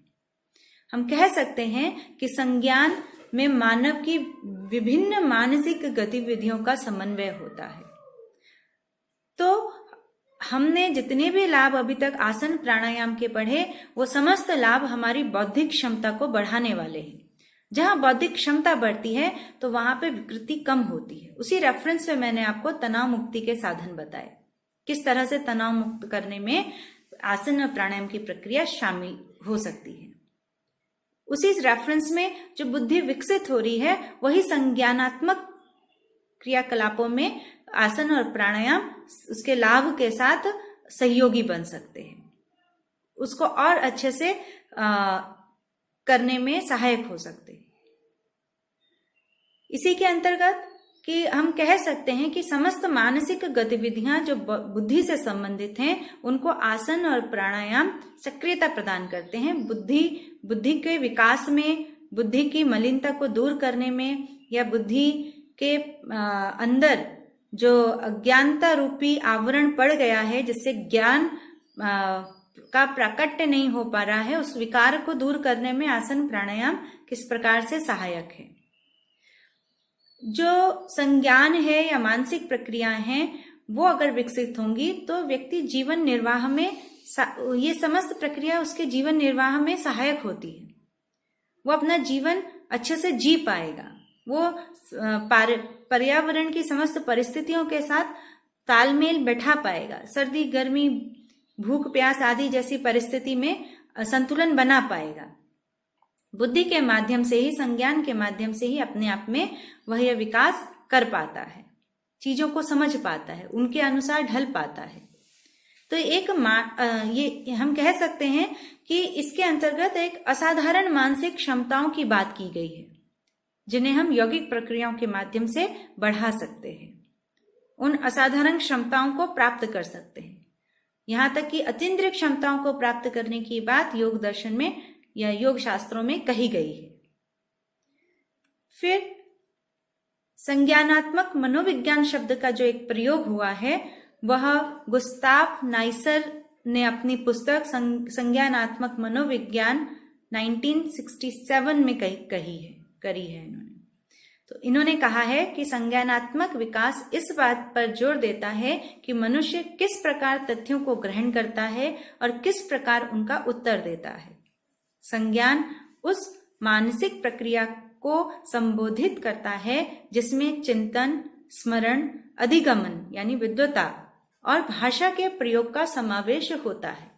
हम कह सकते हैं कि संज्ञान में मानव की विभिन्न मानसिक गतिविधियों का समन्वय होता है। तो हमने जितने भी लाभ अभी तक आसन प्राणायाम के पढ़े, वो समस्त लाभ हमारी बौद्धिक क्षमता को बढ़ाने वाले हैं। जहां बौद्धिक क्षमता बढ़ती है तो वहां पे विकृति कम होती है। उसी रेफरेंस में मैंने आपको तनाव मुक्ति के साधन बताए, किस तरह से तनाव मुक्त करने में आसन और प्राणायाम की प्रक्रिया शामिल हो सकती है। उसी रेफरेंस में जो बुद्धि विकसित हो रही है, वही संज्ञानात्मक क्रियाकलापों में आसन और प्राणायाम उसके लाभ के साथ सहयोगी बन सकते हैं, उसको और अच्छे से करने में सहायक हो सकते हैं। इसी के अंतर्गत कि हम कह सकते हैं कि समस्त मानसिक गतिविधियां जो बुद्धि से संबंधित हैं, उनको आसन और प्राणायाम सक्रियता प्रदान करते हैं। बुद्धि के विकास में, बुद्धि की मलिनता को दूर करने में, या बुद्धि के अंदर जो अज्ञानता रूपी आवरण पड़ गया है, जिससे ज्ञान का प्राकट्य नहीं हो पा रहा है, उस विकार को दूर करने में आसन प्राणायाम किस प्रकार से सहायक है। जो संज्ञान है या मानसिक प्रक्रियाएं हैं, वो अगर विकसित होंगी तो व्यक्ति जीवन निर्वाह में ये समस्त प्रक्रिया उसके जीवन निर्वाह में सहायक होती है। वो अपना जीवन अच्छे से जी पाएगा, वो पर्यावरण की समस्त परिस्थितियों के साथ तालमेल बैठा पाएगा, सर्दी गर्मी भूख प्यास आदि जैसी परिस्थिति में संतुलन बना पाएगा। बुद्धि के माध्यम से ही, संज्ञान के माध्यम से ही अपने आप में वह यह विकास कर पाता है, चीजों को समझ पाता है, उनके अनुसार ढल पाता है। तो ये हम कह सकते हैं कि इसके अंतर्गत एक असाधारण मानसिक क्षमताओं की बात की गई है, जिन्हें हम यौगिक प्रक्रियाओं के माध्यम से बढ़ा सकते हैं, उन असाधारण क्षमताओं को प्राप्त कर सकते हैं। यहां तक कि अतीन्द्रिय क्षमताओं को प्राप्त करने की बात योग दर्शन में या योग शास्त्रों में कही गई है। फिर संज्ञानात्मक मनोविज्ञान शब्द का जो एक प्रयोग हुआ है वह गुस्ताव नाइसर ने अपनी पुस्तक संज्ञानात्मक मनोविज्ञान 1967 में करी है इन्होंने। तो इन्होंने कहा है कि संज्ञानात्मक विकास इस बात पर जोर देता है कि मनुष्य किस प्रकार तथ्यों को ग्रहण करता है और किस प्रकार उनका उत्तर देता है। संज्ञान उस मानसिक प्रक्रिया को संबोधित करता है जिसमें चिंतन, स्मरण, अधिगमन यानी विद्वता और भाषा के प्रयोग का समावेश होता है।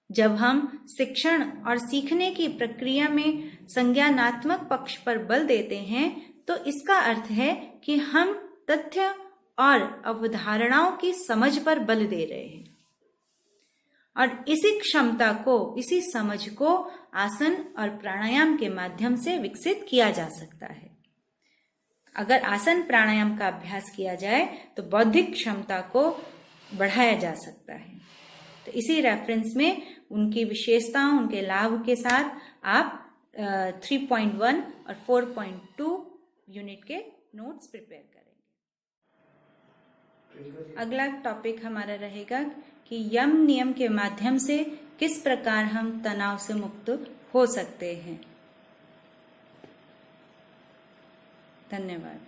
जब हम शिक्षण और सीखने की प्रक्रिया में संज्ञानात्मक पक्ष पर बल देते हैं तो इसका अर्थ है कि हम तथ्य और अवधारणाओं की समझ पर बल दे रहे हैं, और इसी क्षमता को, इसी समझ को आसन और प्राणायाम के माध्यम से विकसित किया जा सकता है। अगर आसन प्राणायाम का अभ्यास किया जाए तो बौद्धिक क्षमता को बढ़ाया जा सकता है। तो इसी रेफरेंस में उनकी विशेषताओं, उनके लाभ के साथ आप 3.1 और 4.2 यूनिट के नोट्स प्रिपेयर करेंगे। अगला टॉपिक हमारा रहेगा कि यम नियम के माध्यम से किस प्रकार हम तनाव से मुक्त हो सकते हैं। धन्यवाद।